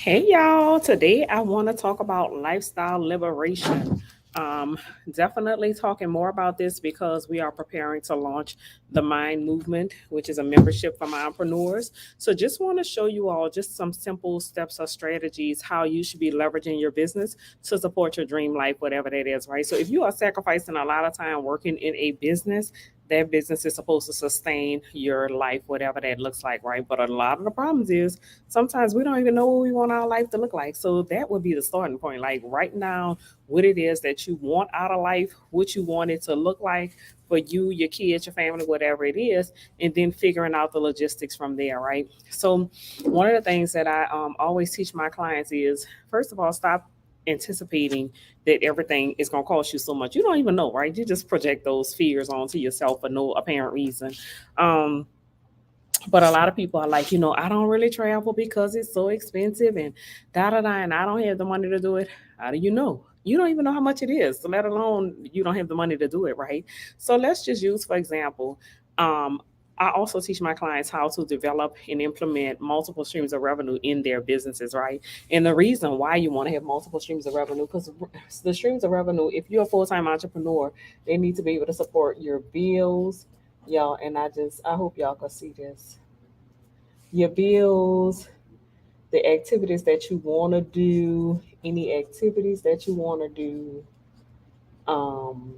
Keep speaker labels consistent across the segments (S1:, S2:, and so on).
S1: Hey y'all, today I want to talk about lifestyle liberation. Um, Definitely talking more about this because we are preparing to launch the Mind Movement, which is a membership for entrepreneurs. So, just want to show you all just some simple steps or strategies how you should be leveraging your business to support your dream life, whatever that is, right? So, if you are sacrificing a lot of time working in a business, that business is supposed to sustain your life, whatever that looks like, right? But a lot of the problems is sometimes we don't even know what we want our life to look like. So that would be the starting point. Like right now, what it is that you want out of life, what you want it to look like for you, your kids, your family, whatever it is, and then figuring out the logistics from there, right? So one of the things that I always teach my clients is, first of all, stop anticipating that everything is going to cost you so much. You don't even know, right? You just project those fears onto yourself for no apparent reason. Um, but a lot of people are like, I don't really travel because it's so expensive and da da da, and I don't have the money to do it. How do you know? You don't even know how much it is, let alone you don't have the money to do it, right? So let's just use, for example, um, I also teach my clients how to develop and implement multiple streams of revenue in their businesses, right? And the reason why you want to have multiple streams of revenue, because the streams of revenue, if you're a full time entrepreneur, they need to be able to support your bills, y'all. And I hope y'all can see this, your bills, the activities that you want to do, any activities that you want to do. Um,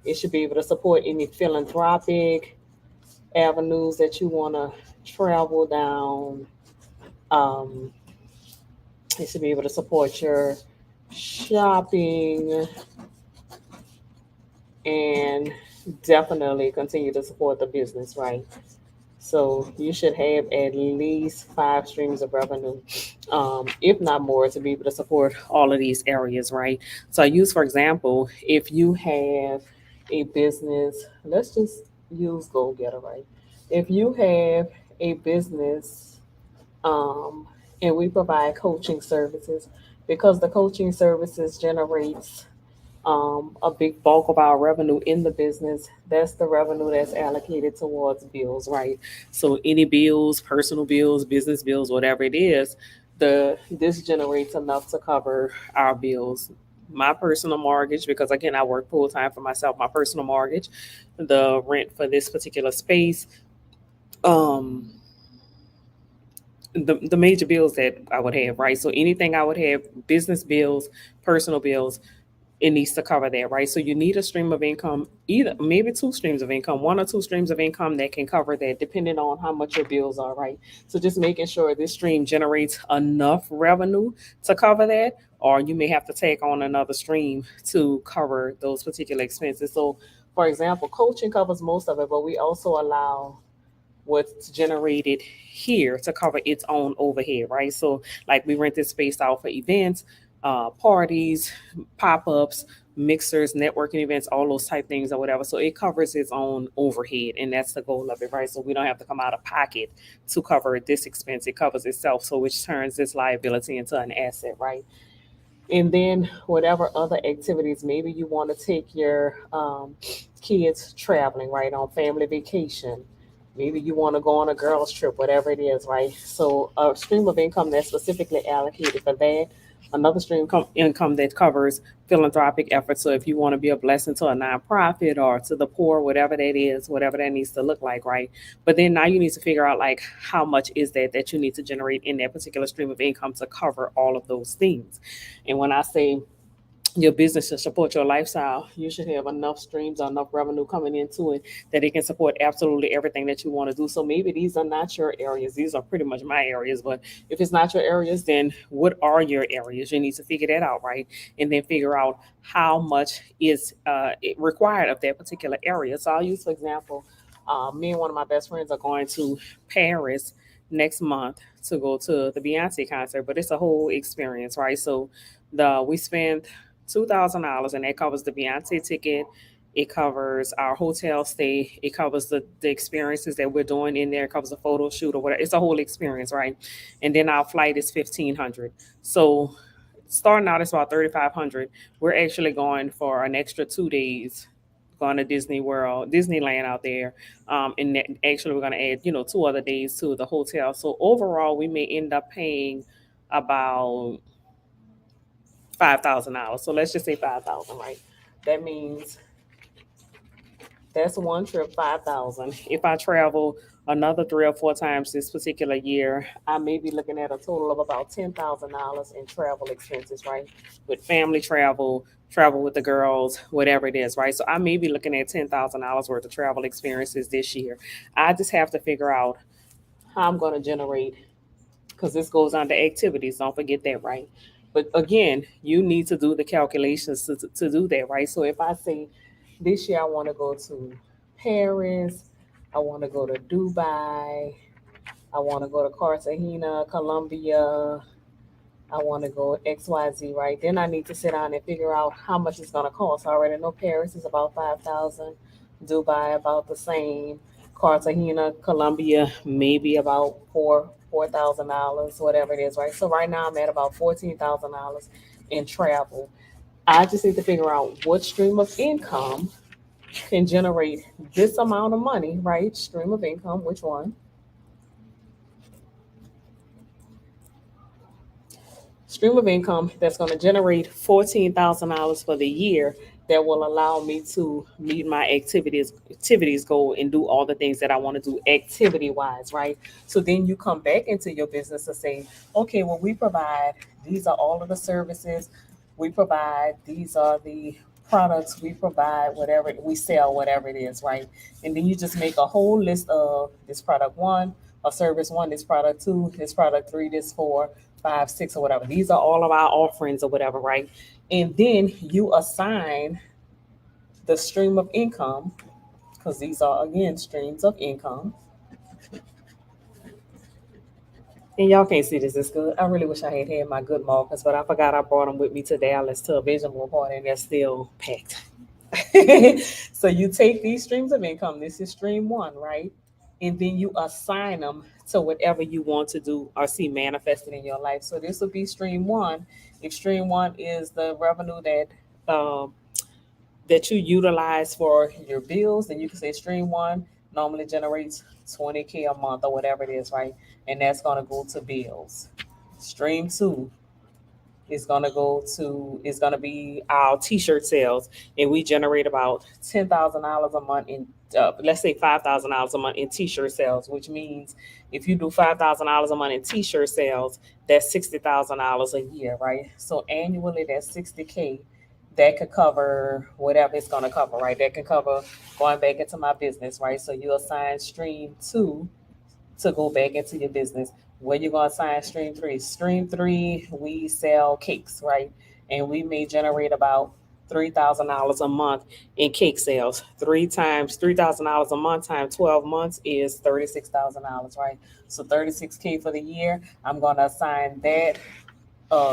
S1: it should be able to support any philanthropic avenues that you want to travel down. Um, it should be able to support your shopping and definitely continue to support the business, right? So you should have at least five streams of revenue, if not more, to be able to support all of these areas, right? So I use, for example, if you have a business, let's just use Go Getter, right? If you have a business, um, and we provide coaching services, because the coaching services generates a big bulk of our revenue in the business. That's the revenue that's allocated towards bills, right? So any bills, personal bills, business bills, whatever it is, this generates enough to cover our bills. My personal mortgage, because again I work full time for myself. My personal mortgage, the rent for this particular space, um, the major bills that I would have, right? So anything I would have, business bills, personal bills, it needs to cover that, right? So you need a stream of income, either maybe two streams of income, one or two streams of income that can cover that, depending on how much your bills are, right? So just making sure this stream generates enough revenue to cover that, or you may have to take on another stream to cover those particular expenses. So, for example, coaching covers most of it, but we also allow what's generated here to cover its own overhead, right? So, like we rent this space out for events, parties, pop ups, mixers, networking events, all those type things or whatever. So it covers its own overhead, and that's the goal of it, right? So we don't have to come out of pocket to cover this expense. It covers itself, so which turns this liability into an asset, right? And then whatever other activities, maybe you want to take your kids traveling, right, on family vacation. Maybe you want to go on a girls trip, whatever it is, right? So a stream of income that's specifically allocated for that. Another income that covers philanthropic efforts. So if you want to be a blessing to a nonprofit or to the poor, whatever that is, whatever that needs to look like, right? But then now you need to figure out like how much is that you need to generate in that particular stream of income to cover all of those things. And when I say your business to support your lifestyle, you should have enough streams or enough revenue coming into it that it can support absolutely everything that you want to do. So maybe these are not your areas. These are pretty much my areas. But if it's not your areas, then what are your areas? You need to figure that out, right? And then figure out how much is required of that particular area. So I'll use, for example, me and one of my best friends are going to Paris next month to go to the Beyonce concert, but it's a whole experience, right? So we spent $2,000, and that covers the Beyonce ticket. It covers our hotel stay. It covers the experiences that we're doing in there. It covers a photo shoot or whatever. It's a whole experience, right? And then our flight is 1,500. So starting out, it's about 3,500. We're actually going for an extra 2 days, going to Disney World, Disneyland out there. Actually, we're going to add, 2 other days to the hotel. So overall, we may end up paying. about $5,000. So let's just say 5,000, right? That means that's one trip, 5,000. If I travel another 3 or 4 times this particular year, I may be looking at a total of about $10,000 in travel expenses, right? With family travel, travel with the girls, whatever it is, right? So I may be looking at $10,000 worth of travel experiences this year. I just have to figure out how I'm going to generate, because this goes on to activities. Don't forget that, right? But again, you need to do the calculations to do that, right? So if I say this year I want to go to Paris, I want to go to Dubai, I want to go to Cartagena, Colombia, I want to go XYZ, right? Then I need to sit down and figure out how much it's going to cost. I already know Paris is about 5,000, Dubai about the same, Cartagena, Colombia maybe about $4,000, whatever it is, right? So right now I'm at about $14,000 in travel. I just need to figure out what stream of income can generate this amount of money, right? Stream of income, which one? Stream of income that's going to generate $14,000 for the year, that will allow me to meet my activities goal and do all the things that I want to do activity wise, right? So then you come back into your business and say, okay, well, we provide, these are all of the services we provide, these are the products we provide, whatever we sell, whatever it is, right? And then you just make a whole list of this product one, or service one, this product two, this product three, this four, five, six, or whatever. These are all of our offerings or whatever, right? And then you assign the stream of income, because these are again streams of income. And y'all can't see this. It's good. I really wish I had my good markers, but I forgot I brought them with me to Dallas to a vision board party, and they're still packed. So you take these streams of income. This is stream one, right? And then you assign them to whatever you want to do or see manifested in your life. So this will be stream one. If stream one is the revenue um, that you utilize for your bills, then you can say stream one normally generates 20K a month or whatever it is, right? And that's going to go to bills. Stream two is going to be our t-shirt sales, and we generate about $10,000 a month in let's say $5,000 a month in t-shirt sales, which means if you do $5,000 a month in t-shirt sales, that's $60,000 a year, right? So annually that's 60K. That could cover whatever it's going to cover, right? That can cover going back into my business, right? So you assign stream two to go back into your business. Where you gonna sign stream three? Stream three, we sell cakes, right? And we may generate about $3,000 a month in cake sales. Three times $3,000 a month times 12 months is $36,000, right? So 36K for the year. I'm gonna assign that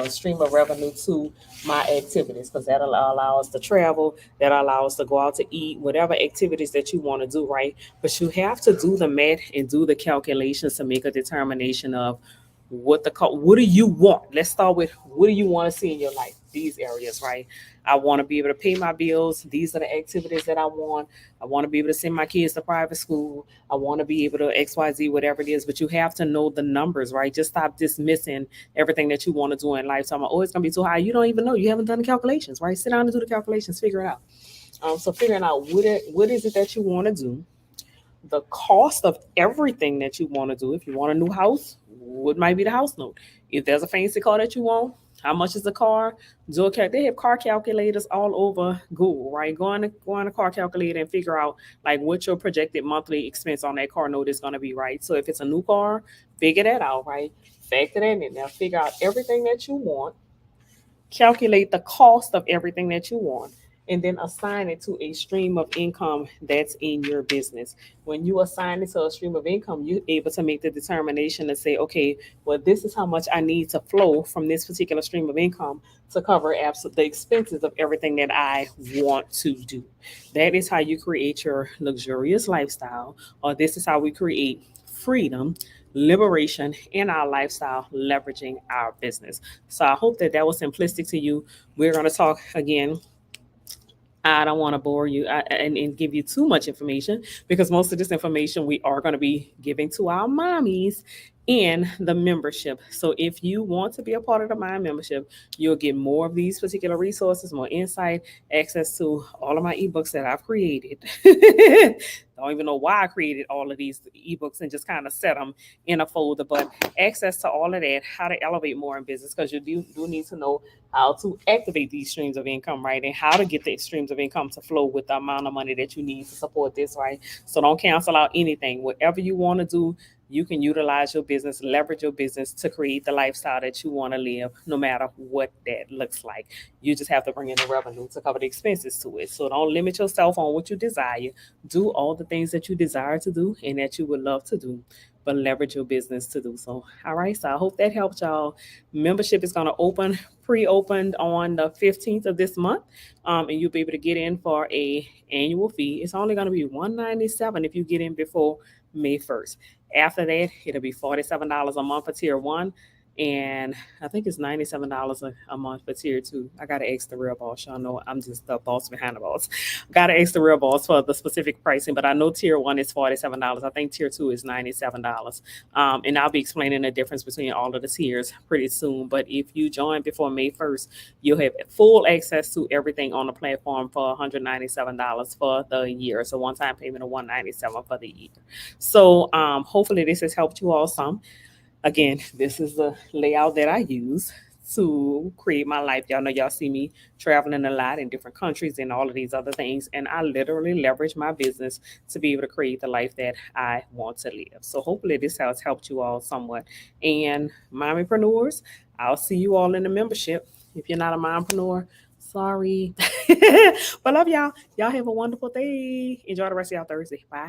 S1: stream of revenue to my activities, because that'll allow us to travel, that'll allow us to go out to eat, whatever activities that you want to do, right? But you have to do the math and do the calculations to make a determination of what do you want. Let's start with, what do you want to see in your life? These areas, right? I want to be able to pay my bills. These are the activities that I want. I want to be able to send my kids to private school. I want to be able to XYZ, whatever it is. But you have to know the numbers, right? Just stop dismissing everything that you want to do in life. So I'm, oh, it's gonna be too high. You don't even know. You haven't done the calculations, right? Sit down and do the calculations, figure it out. So figuring out what is it that you want to do, the cost of everything that you want to do. If you want a new house, what might be the house note? If there's a fancy car that you want, how much is the car? They have car calculators all over Google, right? Go on a car calculator and figure out like what your projected monthly expense on that car note is going to be, right? So if it's a new car, figure that out, right? Factor that in. Now figure out everything that you want, calculate the cost of everything that you want, and then assign it to a stream of income that's in your business. When you assign it to a stream of income, you're able to make the determination to say, okay, well, this is how much I need to flow from this particular stream of income to cover the expenses of everything that I want to do. That is how you create your luxurious lifestyle, or this is how we create freedom, liberation in our lifestyle, leveraging our business. So I hope that that was simplistic to you. We're going to talk again. I don't want to bore you and give you too much information, because most of this information we are going to be giving to our mommies in the membership. So if you want to be a part of the Mind membership, you'll get more of these particular resources, more insight, access to all of my ebooks that I've created. Don't even know why I created all of these ebooks and just kind of set them in a folder, but access to all of that, how to elevate more in business, because you do need to know how to activate these streams of income, right? And how to get the streams of income to flow with the amount of money that you need to support this, right? So don't cancel out anything. Whatever you want to do, you can utilize your business, leverage your business to create the lifestyle that you want to live, no matter what that looks like. You just have to bring in the revenue to cover the expenses to it. So don't limit yourself on what you desire. Do all the things that you desire to do and that you would love to do, but leverage your business to do so. All right. So I hope that helped y'all. Membership is going to open, pre-opened on the 15th of this month. And you'll be able to get in for a annual fee. It's only going to be $197 if you get in before May 1st. After that, it'll be $47 a month for tier one. And I think it's $97 a month for tier two. I got to ask the real boss. Y'all know I'm just the boss behind the boss. Got to ask the real boss for the specific pricing, but I know tier one is $47. I think tier two is $97. And I'll be explaining the difference between all of the tiers pretty soon. But if you join before May 1st, you'll have full access to everything on the platform for $197 for the year. It's a one-time payment of $197 for the year. So hopefully this has helped you all some. Again, this is the layout that I use to create my life. Y'all know y'all see me traveling a lot in different countries and all of these other things. And I literally leverage my business to be able to create the life that I want to live. So hopefully this has helped you all somewhat. And mommypreneurs, I'll see you all in the membership. If you're not a mompreneur, sorry. But love y'all. Y'all have a wonderful day. Enjoy the rest of y'all Thursday. Bye.